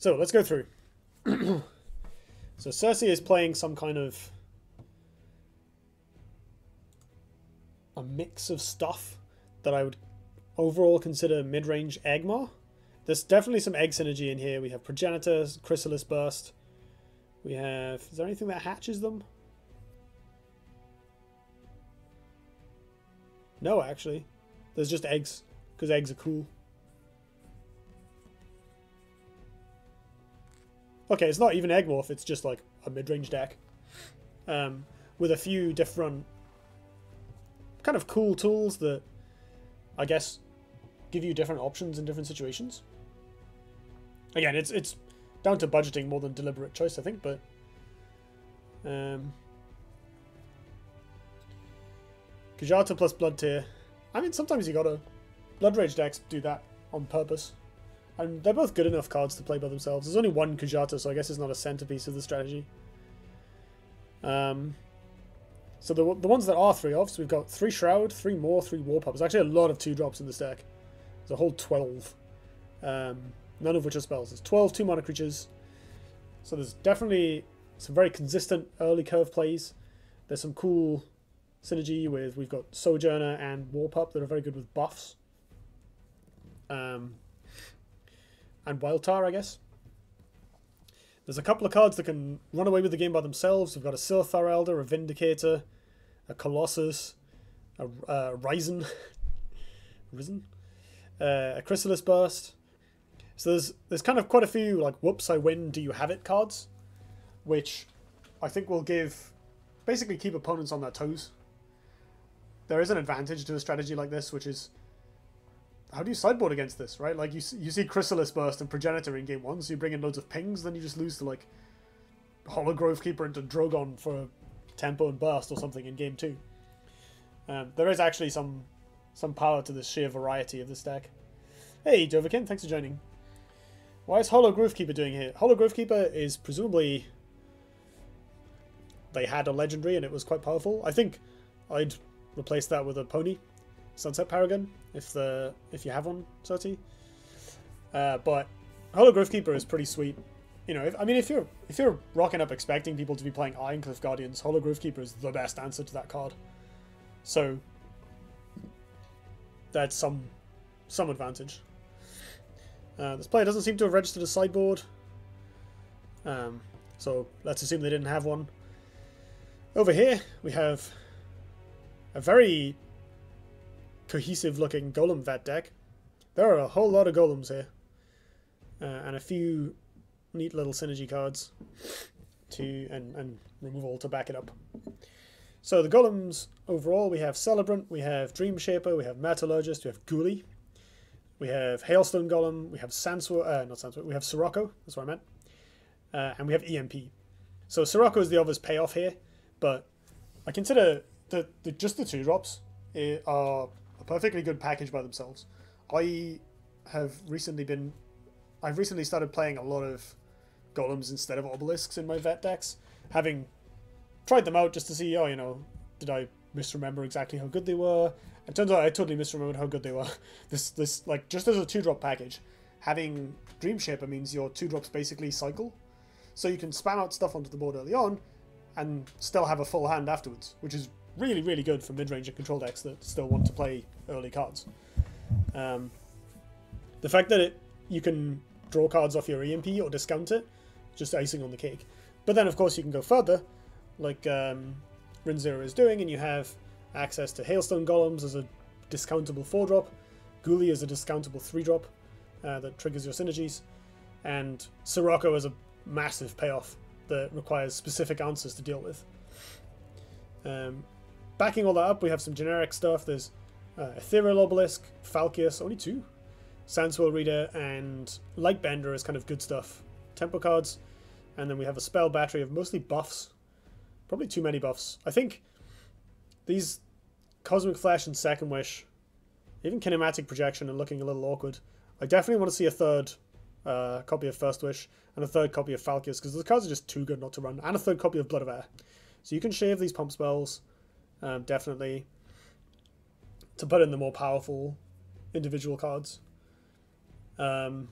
So let's go through. So Circe is playing some kind of a mix of stuff that I would overall consider mid-range Magmar. There's definitely some egg synergy in here. We have Progenitor, Chrysalis Burst. We have... Is there anything that hatches them? No, actually. There's just eggs, because eggs are cool. Okay, it's not even Eggmorph, it's just like a mid-range deck. With a few different kind of cool tools that, I guess, give you different options in different situations. Again, it's down to budgeting more than deliberate choice, I think, but... Kujata plus Blood Tier. I mean, sometimes you gotta... Blood Rage decks do that on purpose. And they're both good enough cards to play by themselves. There's only one Kujata, so I guess it's not a centerpiece of the strategy. So the ones that are 3 offs, we've got 3 Shroud, 3 Maw, 3 Warpub. There's actually a lot of 2-drops in this deck. There's a whole 12. None of which are spells. There's 12 2-mana creatures. So there's definitely some very consistent early curve plays. There's some cool synergy with... We've got Sojourner and Warpup that are very good with buffs. And Wildtar, I guess. There's a couple of cards that can run away with the game by themselves. We've got a Silthar Elder, a Vindicator, a Colossus, a Ryzen, a Chrysalis Burst. So there's kind of quite a few like whoops I win, do you have it cards, which I think will basically keep opponents on their toes. There is an advantage to a strategy like this, which is, how do you sideboard against this, right? Like, you see Chrysalis Burst and Progenitor in game 1, so you bring in loads of pings, then you just lose to, like, Hologrove Keeper into Drogon for Tempo and Burst or something in game 2. There is actually some power to the sheer variety of this deck. Hey, Jovikin, thanks for joining. Why is Hologrove Keeper doing here? Hologrove Keeper is presumably... They had a legendary and it was quite powerful. I think I'd replace that with a Pony. Sunset Paragon, if you have one, Soti. But Hologrove Keeper is pretty sweet. You know, if you're rocking up expecting people to be playing Ironcliff Guardians, Hologrove Keeper is the best answer to that card. So that's some advantage. This player doesn't seem to have registered a sideboard, so let's assume they didn't have one. Over here we have a very cohesive looking Golem Vet deck. There are a whole lot of golems here, and a few neat little synergy cards and removal to back it up. So the golems overall, we have Celebrant, we have Dream Shaper, we have Metallurgist, we have Ghoulie, we have Hailstone Golem, we have we have Sirocco, that's what I meant, and we have EMP. So Sirocco is the obvious payoff here, but I consider just the 2-drops are a perfectly good package by themselves. I've recently started playing a lot of golems instead of obelisks in my vet decks, having tried them out just to see, oh, you know, did I misremember exactly how good they were? It turns out I totally misremembered how good they were. This like, just as a 2-drop package, having Dream Shaper means your 2-drops basically cycle, so you can spam out stuff onto the board early on and still have a full hand afterwards, which is really, really good for mid-range and control decks that still want to play early cards. The fact that you can draw cards off your EMP or discount it, just icing on the cake. But then, of course, you can go further, like Rin0 is doing, and you have access to Hailstone Golems as a discountable 4-drop, Ghoulie as a discountable 3-drop that triggers your synergies, and Sirocco as a massive payoff that requires specific answers to deal with. Backing all that up, we have some generic stuff. There's Ethereal Obelisk, Falcius, only 2, Sandswell Reader, and Lightbender is kind of good stuff. Tempo cards, and then we have a spell battery of mostly buffs. Probably too many buffs. I think these Cosmic Flash and Second Wish, even Kinematic Projection, are looking a little awkward. I definitely want to see a 3rd copy of First Wish and a 3rd copy of Falcius, because the cards are just too good not to run, and a 3rd copy of Blood of Air. So you can shave these pump spells, definitely, to put in the more powerful individual cards. Over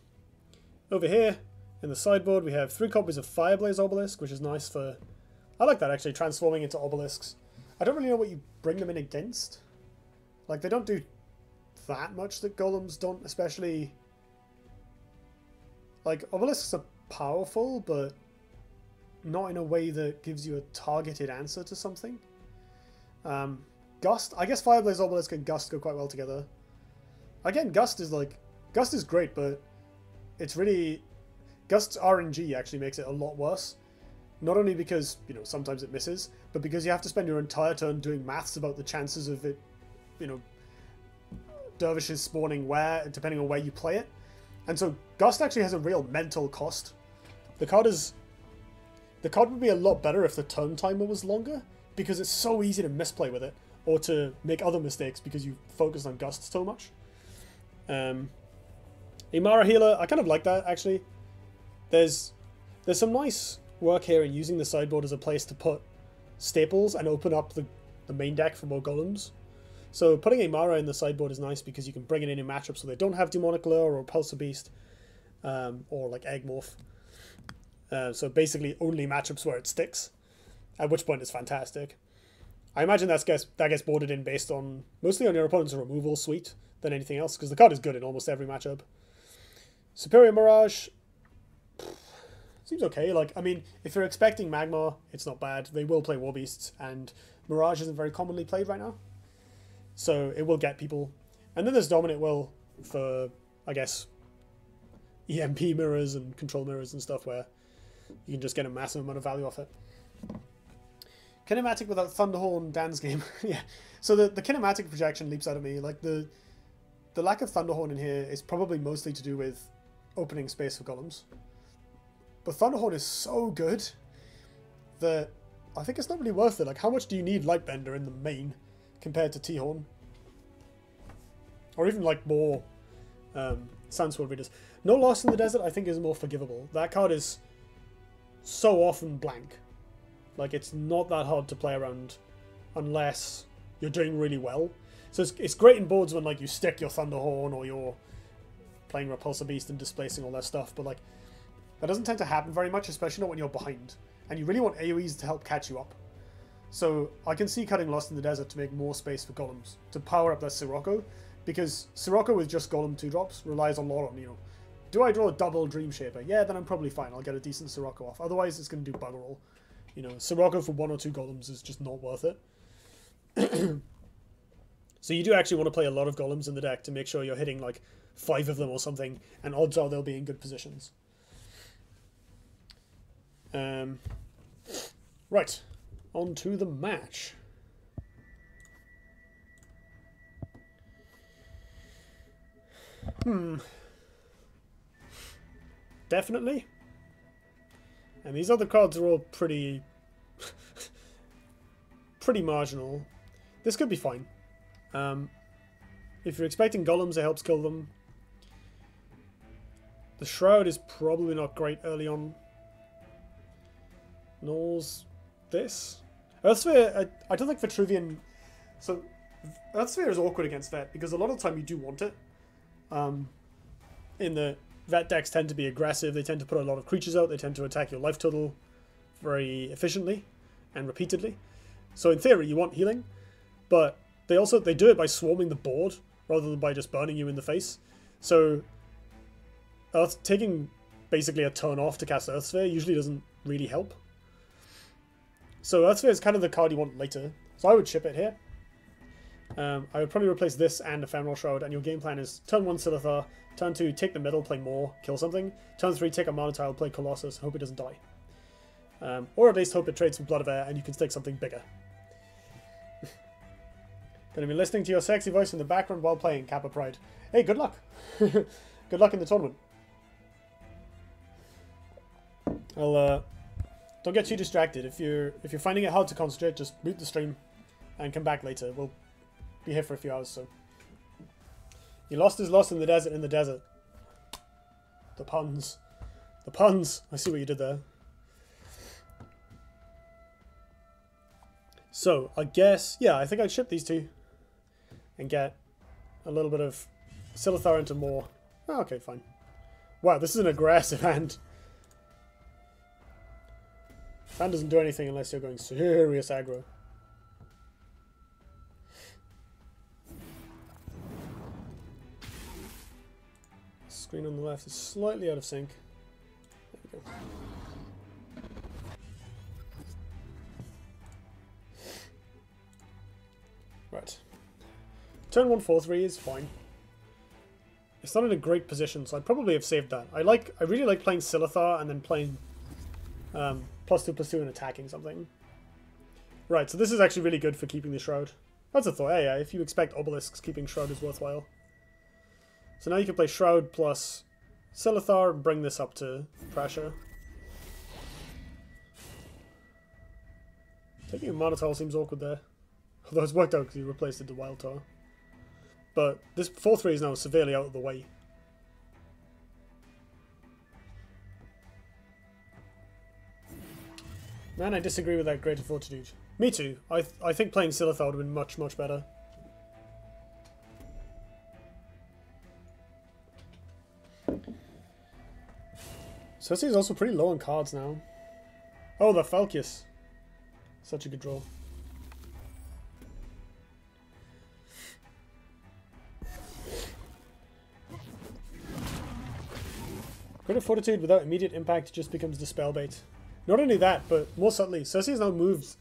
here, In the sideboard, we have 3 copies of Fireblaze Obelisk, which is nice for... I like that, actually, transforming into obelisks. I don't really know what you bring them in against. Like, they don't do that much that golems don't, especially... Like, obelisks are powerful, but not in a way that gives you a targeted answer to something. Gust, I guess Fireblaze Obelisk and Gust go quite well together. Again, Gust is great, but it's really... Gust's RNG actually makes it a lot worse. Not only because, you know, sometimes it misses, but because you have to spend your entire turn doing maths about the chances of it, you know, dervishes spawning where, depending on where you play it. And so Gust actually has a real mental cost. The card would be a lot better if the turn timer was longer, because it's so easy to misplay with it, or to make other mistakes because you focused on Gust so much. Imara Healer, I kind of like that, actually. There's some nice work here in using the sideboard as a place to put staples and open up the main deck for more golems. So putting Imara in the sideboard is nice because you can bring it in matchups so they don't have Demonic Lure or Pulsar Beast, or like Egg Morph. So basically only matchups where it sticks, at which point it's fantastic. I imagine that gets boarded in based on mostly on your opponent's removal suite than anything else, because the card is good in almost every matchup. Superior Mirage seems okay. Like, I mean, if you're expecting Magmar, it's not bad. They will play War Beasts, and Mirage isn't very commonly played right now, so it will get people. And then there's Dominate Will for, I guess, EMP mirrors and control mirrors and stuff, where you can just get a massive amount of value off it. Kinematic without Thunderhorn, Dan's game. Yeah. So the kinematic projection leaps out at me. Like, the lack of Thunderhorn in here is probably mostly to do with opening space for golems. But Thunderhorn is so good that I think it's not really worth it. Like, how much do you need Lightbender in the main compared to T-Horn? Or even, like, more Sandsword Readers. No Lost in the Desert, I think, is more forgivable. That card is so often blank. Like, it's not that hard to play around unless you're doing really well. So it's great in boards when, like, you stick your Thunderhorn or you're playing Repulsor Beast and displacing all that stuff, but, like, that doesn't tend to happen very much, especially not when you're behind. And you really want AoEs to help catch you up. So I can see cutting Lost in the Desert to make more space for golems, to power up that Sirocco, because Sirocco with just golem 2-drops relies a lot on, you know, do I draw a double Dream Shaper? Yeah, then I'm probably fine. I'll get a decent Sirocco off. Otherwise, it's going to do bugger all. You know, Sirocco for 1 or 2 golems is just not worth it. So you do actually want to play a lot of golems in the deck to make sure you're hitting like 5 of them or something, and odds are they'll be in good positions. Right, on to the match. Definitely. And these other cards are all pretty marginal. This could be fine. If you're expecting golems, it helps kill them. The Shroud is probably not great early on. Nors this. Earthsphere, I don't think Vetruvian... So, Earthsphere is awkward against Vet, because a lot of the time you do want it. In the Vet decks tend to be aggressive, they tend to put a lot of creatures out, they tend to attack your life total very efficiently and repeatedly. So in theory you want healing, but they do it by swarming the board rather than by just burning you in the face. So taking basically a turn off to cast Earthsphere usually doesn't really help. So Earthsphere is kind of the card you want later, so I would ship it here. I would probably replace this and Ephemeral Shroud, and your game plan is turn 1 Silithar, turn 2 take the middle, play more, kill something, turn 3 take a Mana Tile, play Colossus, hope it doesn't die. Or at least hope it trades for Blood of Air and you can stick something bigger. Gonna be listening to your sexy voice in the background while playing Kappa Pride. Hey, good luck! Good luck in the tournament. Don't get too distracted. If you're finding it hard to concentrate, just mute the stream and come back later. We'll be here for a few hours, so. He lost his loss in the desert, The puns. The puns! I see what you did there. So, I guess, yeah, I think I'd ship these two. And get a little bit of Silithar into more. Oh, okay, fine. Wow, this is an aggressive hand. Fan doesn't do anything unless you're going serious aggro. Screen on the left is slightly out of sync. There we go. Right. Turn 1 4-3 is fine. It's not in a great position, so I'd probably have saved that. I really like playing Silithar and then playing +2/+2 and attacking something. Right, so this is actually really good for keeping the Shroud. That's a thought. Yeah, if you expect obelisks, keeping Shroud is worthwhile. So now you can play Shroud plus Silithar and bring this up to pressure. Taking a Monotile seems awkward there. Although it's worked out because he replaced it with Wild Tar. But this 4-3 is now severely out of the way. Man, I disagree with that Greater Fortitude. Me too. I think playing Silithar would have been much, much better. Circe is also pretty low on cards now. Oh, the Falcius. Such a good draw. Greater Fortitude without immediate impact just becomes Dispel bait. Not only that, but more subtly, Circe has now moved.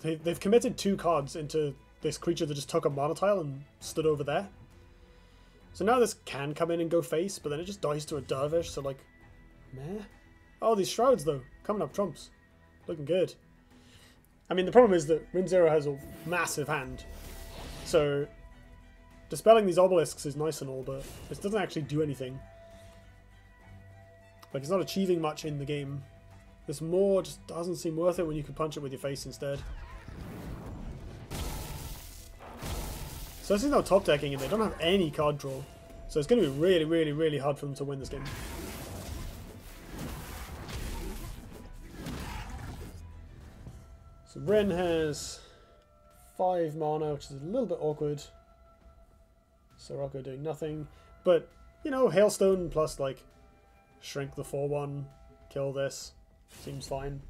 They've committed 2 cards into this creature that just took a Monotile and stood over there. So now this can come in and go face, but then it just dies to a Dervish, so like, meh. Oh, these Shrouds though, coming up trumps. Looking good. I mean, the problem is that Rin0 has a massive hand. So, dispelling these obelisks is nice and all, but it doesn't actually do anything. Like, it's not achieving much in the game. This more just doesn't seem worth it when you can punch it with your face instead. So this is now top decking and they don't have any card draw. So it's going to be really, really, really hard for them to win this game. So Rin has 5 mana, which is a little bit awkward. Sirocco doing nothing. But, you know, Hailstone plus, like, shrink the 4-1, kill this. Seems fine.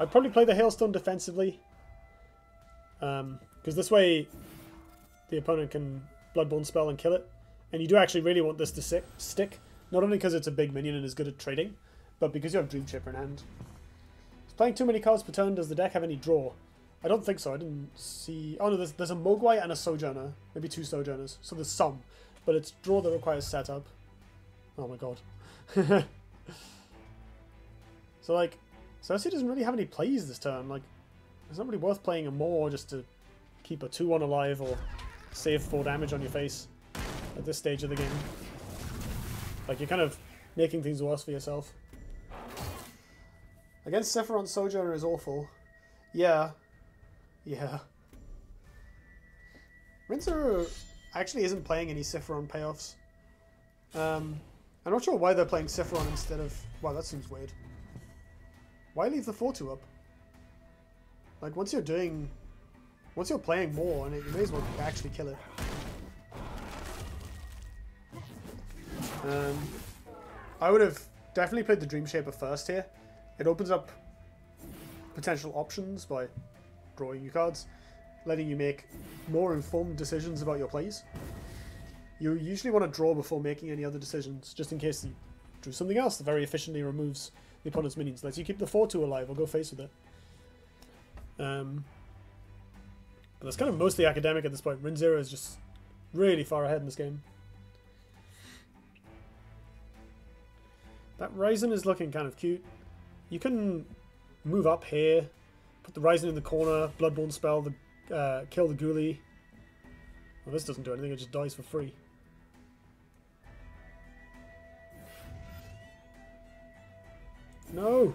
I'd probably play the Hailstone defensively. Because this way the opponent can Bloodborne spell and kill it. And you do actually really want this to stick. Not only because it's a big minion and is good at trading, but because you have Dream Chipper in hand. Is playing too many cards per turn, does the deck have any draw? I don't think so. I didn't see... Oh no, there's a Mogwai and a Sojourner. Maybe 2 Sojourners. So there's some. But it's draw that requires setup. Oh my god. So like, Circe doesn't really have any plays this turn. Like, it's not really worth playing a more just to keep a 2-1 alive or save 4 damage on your face at this stage of the game. Like, you're kind of making things worse for yourself. Against Sephiroth, Sojourner is awful. Yeah. Yeah. Rin0 actually isn't playing any Sephiroth payoffs. I'm not sure why they're playing Sephiroth instead of... Wow, that seems weird. Why leave the 4-2 up? Like, once you're playing more on it, you may as well actually kill it. I would have definitely played the Dream Shaper first here. It opens up potential options by drawing your cards, letting you make more informed decisions about your plays. You usually want to draw before making any other decisions, just in case you drew something else that very efficiently removes the opponent's minions. Lets you keep the 4-2 alive or go face with it. But that's kind of mostly academic at this point. Rin0 is just really far ahead in this game. That Ryzen is looking kind of cute. You can move up here, put the Ryzen in the corner, Bloodborne spell, kill the Ghoulie. Well, this doesn't do anything, it just dies for free. No!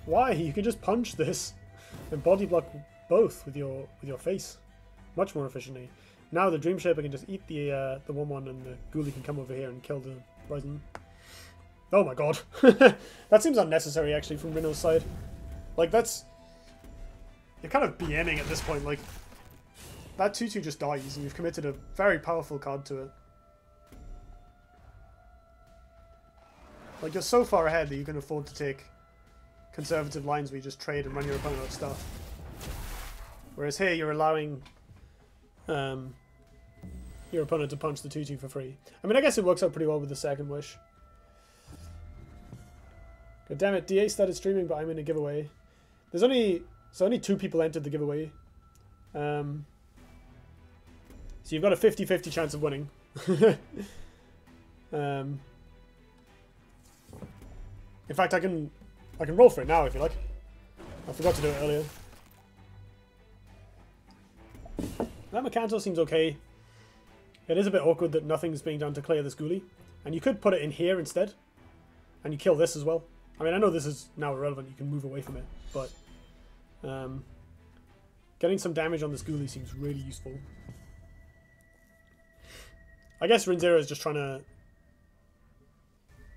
Why? You can just punch this and body block both with your face much more efficiently. Now the Dream Shaper can just eat the 1-1 and the Ghoulie can come over here and kill the Ryzen. Oh my god. That seems unnecessary actually from Rin0's side. Like that's... You're kind of BMing at this point, like... That 2-2 just dies and you've committed a very powerful card to it. Like, you're so far ahead that you can afford to take conservative lines where you just trade and run your opponent out of stuff. Whereas here, you're allowing your opponent to punch the 2-2 for free. I mean, I guess it works out pretty well with the second wish. God damn it, DA started streaming, but I'm in a giveaway. There's only 2 people entered the giveaway. So you've got a 50-50 chance of winning. In fact, I can roll for it now if you like. I forgot to do it earlier. That Mecanto seems okay. It is a bit awkward that nothing's being done to clear this Ghoulie. And you could put it in here instead. And you kill this as well. I mean, I know this is now irrelevant. You can move away from it. But getting some damage on this Ghoulie seems really useful. I guess Rin0 is just trying to...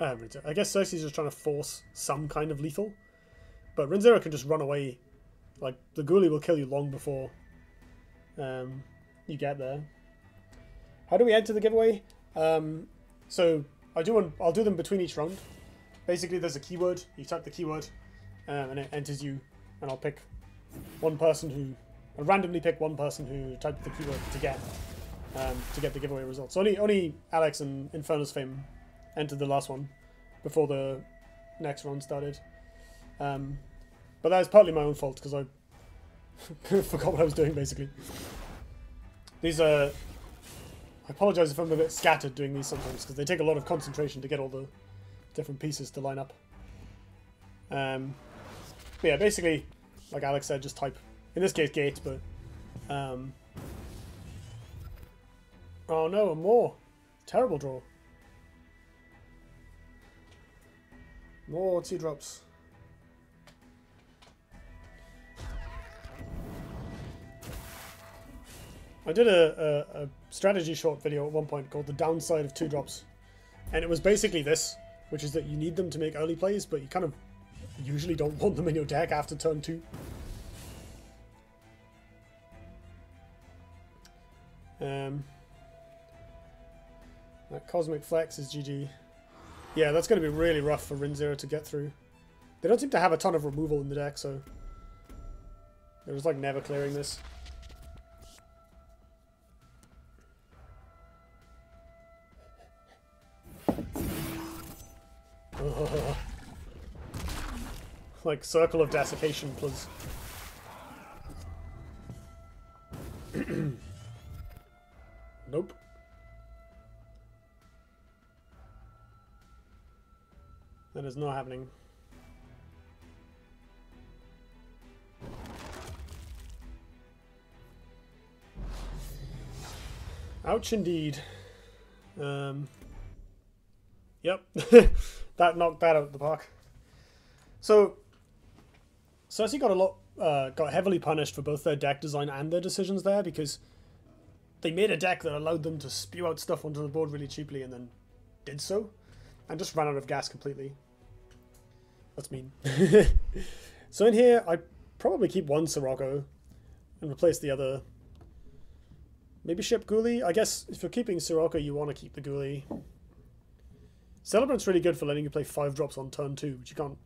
I guess Circe is just trying to force some kind of lethal. But Rin0 can just run away. Like, the Ghoulie will kill you long before you get there. How do we enter the giveaway? So I'll do them between each round. Basically, there's a keyword. You type the keyword, and it enters you. And I'll pick one person who... I'll randomly pick one person who typed the keyword to get the giveaway results. So only Alex and Inferno's Fame entered the last one before the next round started. But that is partly my own fault because I forgot what I was doing basically. These are... I apologise if I'm a bit scattered doing these sometimes because they take a lot of concentration to get all the different pieces to line up. But yeah, basically, like Alex said, just type, in this case, gate, but... oh no, and more. Terrible draw. More 2-drops. I did a strategy short video at one point called The Downside of 2-drops. And it was basically this, which is that you need them to make early plays, but you kind of usually don't want them in your deck after turn 2. That Cosmic Flex is GG. Yeah, that's going to be really rough for Rin0 to get through. They don't seem to have a ton of removal in the deck, so they're just like never clearing this. Like Circle of Desiccation plus... Nope. That is not happening. Ouch indeed. Yep. That knocked that out of the park. So Circe got heavily punished for both their deck design and their decisions there because they made a deck that allowed them to spew out stuff onto the board really cheaply and then did so and just ran out of gas completely. That's mean. So in here, I probably keep one Sirocco and replace the other. Maybe ship Ghoulie. I guess if you're keeping Sirocco, you want to keep the Ghoulie. Celebrant's really good for letting you play 5-drops on turn 2, which you can't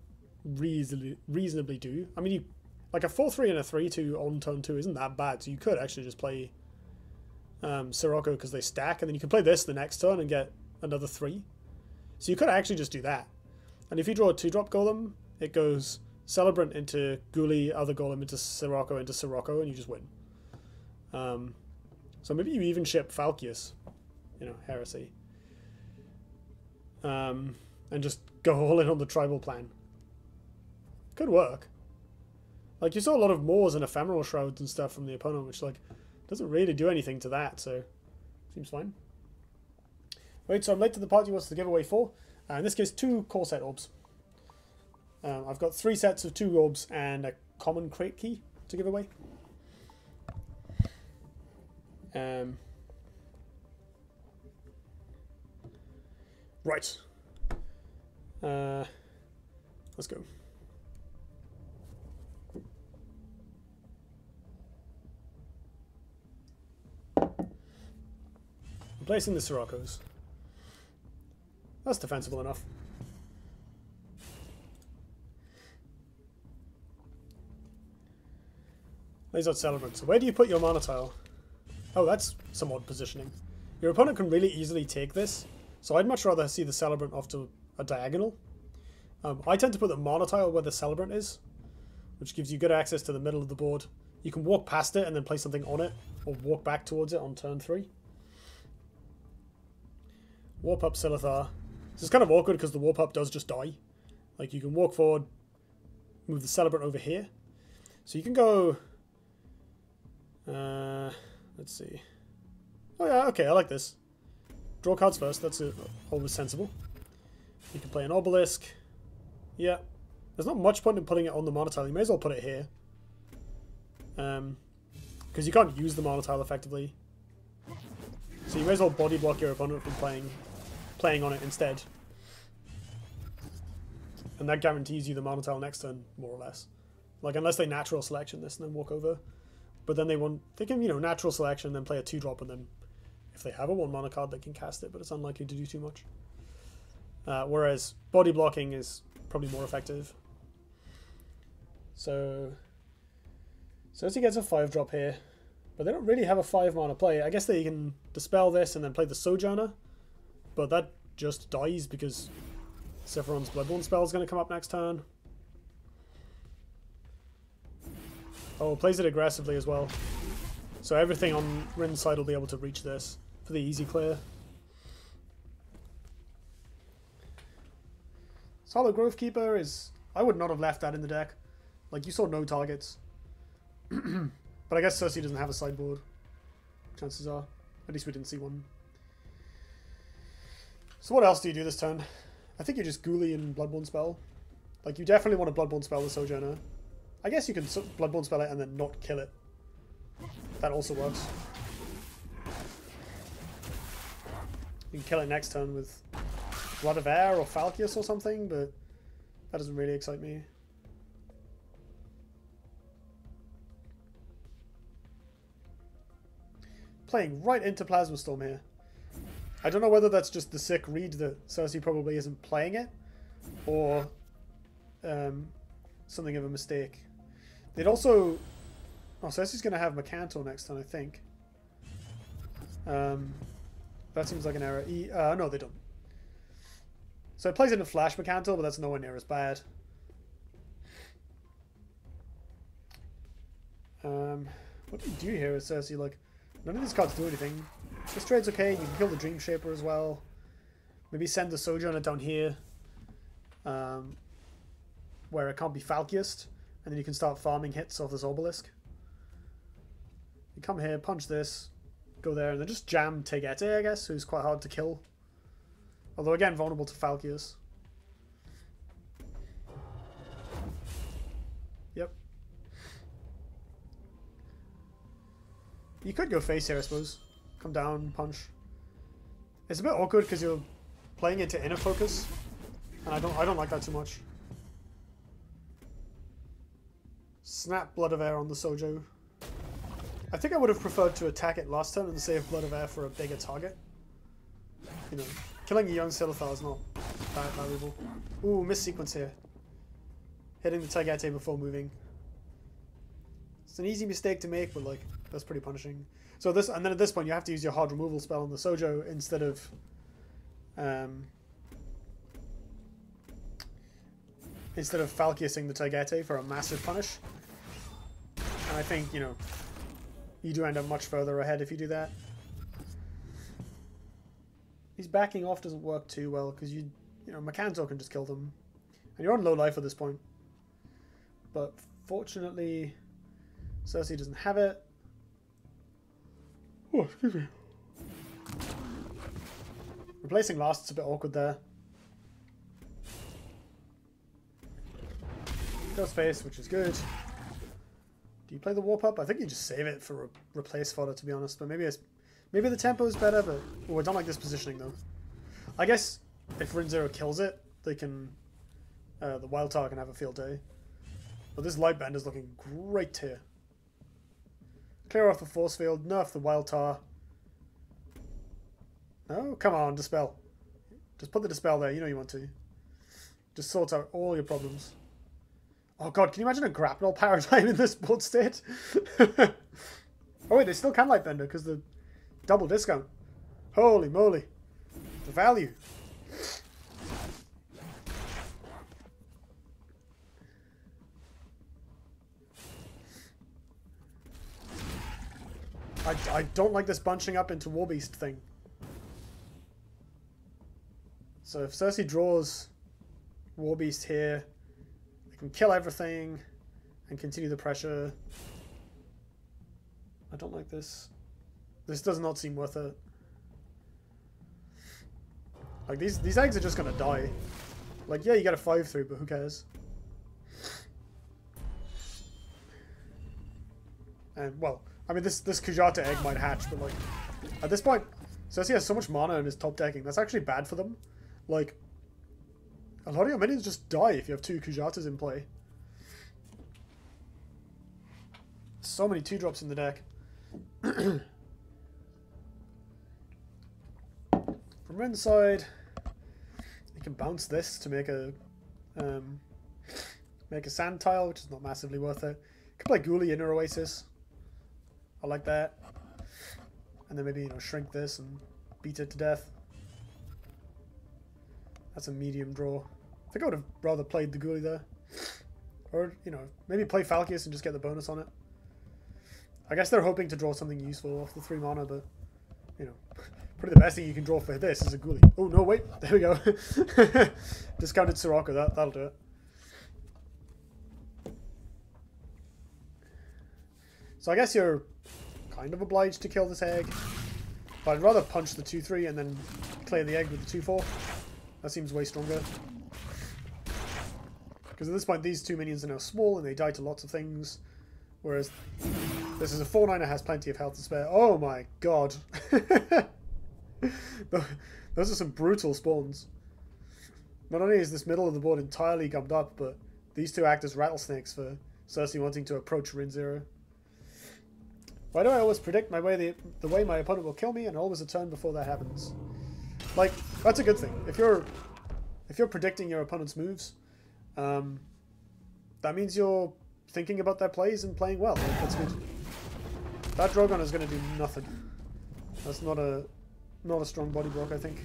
reasonably do. I mean, like a 4-3 and a 3-2 on turn 2 isn't that bad, so you could actually just play Sirocco because they stack, and then you can play this the next turn and get another 3. So you could actually just do that. And if you draw a 2-drop Golem, it goes Celebrant into Ghoulie, other Golem into Sirocco, and you just win. So maybe you even ship Falcius, you know, Heresy. And just go all in on the tribal plan. Could work. Like, you saw a lot of Moors and Ephemeral Shrouds and stuff from the opponent, which, like, doesn't really do anything to that, so seems fine. Right, so I'm late to the party. What's the giveaway for? In this case, 2 core set orbs. I've got 3 sets of 2 orbs and a common crate key to give away. Right. Let's go. Replacing the Siroccos. That's defensible enough. Lays out Celebrant. So where do you put your mana tile? Oh, that's some odd positioning. Your opponent can really easily take this, so I'd much rather see the Celebrant off to a diagonal. I tend to put the mana tile where the Celebrant is, which gives you good access to the middle of the board. You can walk past it and then play something on it, or walk back towards it on turn 3. Warp up Silithar. This is kind of awkward because the warp up does just die. Like, you can walk forward, move the Celebrant over here. So you can go... let's see. Oh yeah, okay, I like this. Draw cards first, that's always sensible. You can play an Obelisk. Yeah. There's not much point in putting it on the mana tile. You may as well put it here. Because you can't use the mana tile effectively. So you may as well body block your opponent from playing on it instead. And that guarantees you the mana tile next turn, more or less. Like, unless they natural selection this and then walk over. But then they can, you know, natural selection, then play a 2-drop, and then if they have a 1 mana card, they can cast it, but it's unlikely to do too much. Whereas body blocking is probably more effective. So Circe gets a 5-drop here, but they don't really have a 5 mana play. I guess they can dispel this and then play the Sojourner, but that just dies because Sephiron's Bloodborne spell is going to come up next turn. Oh, plays it aggressively as well. So everything on Rin's side will be able to reach this for the easy clear. Solid Growth Keeper is... I would not have left that in the deck. Like, you saw no targets. But I guess Circe doesn't have a sideboard. Chances are. At least we didn't see one. So what else do you do this turn? I think you just Ghoulie and Bloodborne spell. Like, you definitely want to Bloodborne spell the Sojourner. I guess you can Bloodborne spell it and then not kill it. That also works. You can kill it next turn with Blood of Air or Falcius or something, but that doesn't really excite me. Playing right into Plasma Storm here. I don't know whether that's just the sick read that Circe probably isn't playing it, or something of a mistake. They'd also... Oh, Circe's going to have Macanto next turn, I think. That seems like an error. No, they don't. So it plays into Flash Macanto, but that's nowhere near as bad. What do you do here with Circe? Like, none of these cards do anything. This trade's okay. You can kill the Dream Shaper as well. Maybe send the Sojourner down here, where it can't be Falciused, and then you can start farming hits off this Obelisk. You come here, punch this, go there, and then just jam Tegete, I guess, who's quite hard to kill. Although, again, vulnerable to Falcius. Yep. You could go face here, I suppose. Come down, punch. It's a bit awkward because you're playing into inner focus, and I don't like that too much. Snap Blood of Air on the Sojo. I think I would have preferred to attack it last turn and save Blood of Air for a bigger target. You know, killing a young Silithar is not that valuable. Ooh, miss sequence here. Hitting the Tegete before moving. It's an easy mistake to make, but like, that's pretty punishing. So this, and then at this point you have to use your hard removal spell on the Sojo instead of Falciusing the Tegete for a massive punish. And I think, you know, you do end up much further ahead if you do that. These backing off doesn't work too well because you know, Macanto can just kill them. And you're on low life at this point. But fortunately, Circe doesn't have it. Oh, excuse me. Replacing last's a bit awkward there. Ghost face, which is good. Do you play the warp up? I think you just save it for replace fodder, to be honest. But maybe the tempo is better. But I don't like this positioning though. I guess if Rin0 kills it, they can the wild tar can have a field day. But this light bend is looking great here. Clear off the force field, nerf the wild tar. No, come on, dispel. Just put the dispel there. You know you want to. Just sorts out all your problems. Oh god, can you imagine a grapnel paradigm in this board state? Oh wait, they still can Light Bender because the double discount. Holy moly. The value. I don't like this bunching up into Warbeast thing. So if Circe draws Warbeast here, they can kill everything and continue the pressure. I don't like this. This does not seem worth it. Like these eggs are just gonna die. Like yeah, you get a 5-3, but who cares? And well, I mean this Kujata egg might hatch, but like at this point, Circe has so much mana in his top decking. That's actually bad for them. Like a lot of your minions just die if you have 2 Kujatas in play. So many 2-drops in the deck. From Rin's side, you can bounce this to make a sand tile, which is not massively worth it. You can play Ghoulie Inner Oasis. I like that. And then maybe, you know, shrink this and beat it to death. That's a medium draw. I think I would have rather played the Ghoulie there. Or, you know, maybe play Falcius and just get the bonus on it. I guess they're hoping to draw something useful off the 3 mana, but, you know, probably the best thing you can draw for this is a Ghoulie. Oh, no, wait. There we go. Discounted Sirocco. That'll do it. So I guess you're kind of obliged to kill this egg. But I'd rather punch the 2-3 and then clear the egg with the 2-4. That seems way stronger. Because at this point, these 2 minions are now small and they die to lots of things. Whereas this is a 4-9 that has plenty of health to spare. Oh my god. Those are some brutal spawns. Not only is this middle of the board entirely gummed up, but these 2 act as rattlesnakes for Circe wanting to approach Rin0. Why do I always predict the way my opponent will kill me and always a turn before that happens? Like, that's a good thing. If you're predicting your opponent's moves, that means you're thinking about their plays and playing well. That's good. That Drogon is going to do nothing. That's not a strong body block, I think.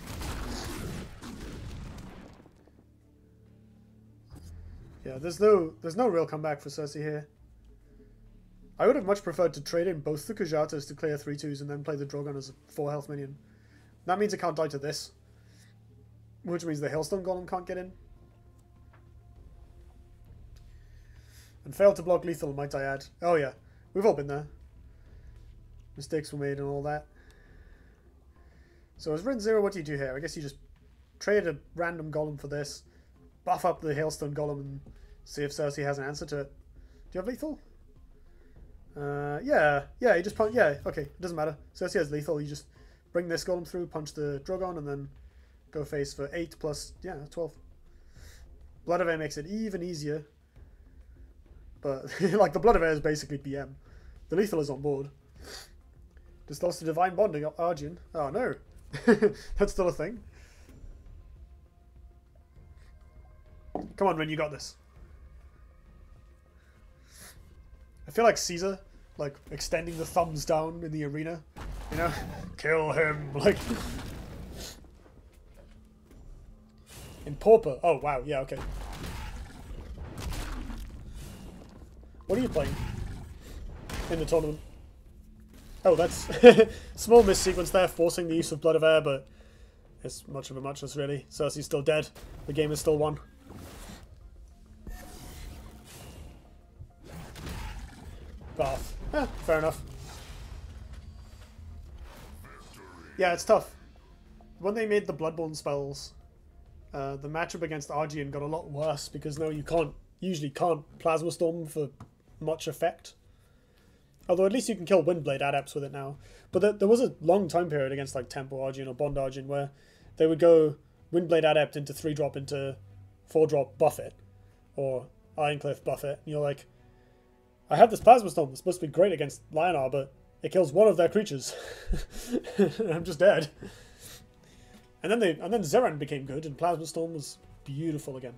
Yeah, there's no real comeback for Circe here. I would have much preferred to trade in both the Kujatas to clear 3-2s and then play the Drogon as a 4 health minion. That means it can't die to this. Which means the Hailstone Golem can't get in. And failed to block lethal, might I add. Oh yeah, we've all been there. Mistakes were made and all that. So as Rin0, what do you do here? I guess you just trade a random golem for this, buff up the Hailstone Golem and see if Circe has an answer to it. Do you have lethal? Yeah, you just punch, yeah, okay, it doesn't matter. Circe has lethal, you just bring this golem through, punch the Drogon, and then go face for 8 plus, yeah, 12. Blood of Air makes it even easier. But, like, the Blood of Air is basically BM. The lethal is on board. Just lost the Divine Bonding of Argian. Oh, no. That's still a thing. Come on, Rin, you got this. I feel like Caesar, like, extending the thumbs down in the arena. You know? Kill him. Like... In Pauper. Oh, wow. Yeah, okay. What are you playing in the tournament? Oh, that's small miss sequence there, forcing the use of Blood of Air, but it's much of a muchness, really. Circe's still dead. The game is still won. Bath. Fair enough. Yeah, it's tough. When they made the Bloodborne spells, the matchup against Argian got a lot worse because now you usually can't Plasma Storm for much effect. Although at least you can kill Windblade Adepts with it now. But there was a long time period against like Temple Argian or Bond Argian where they would go Windblade Adept into 3-drop into 4-drop buff it. Or Ironcliff buff it. And you're like, I have this Plasma Storm that's supposed to be great against Lionar, but it kills one of their creatures. I'm just dead. And then Zeren became good and Plasma Storm was beautiful again.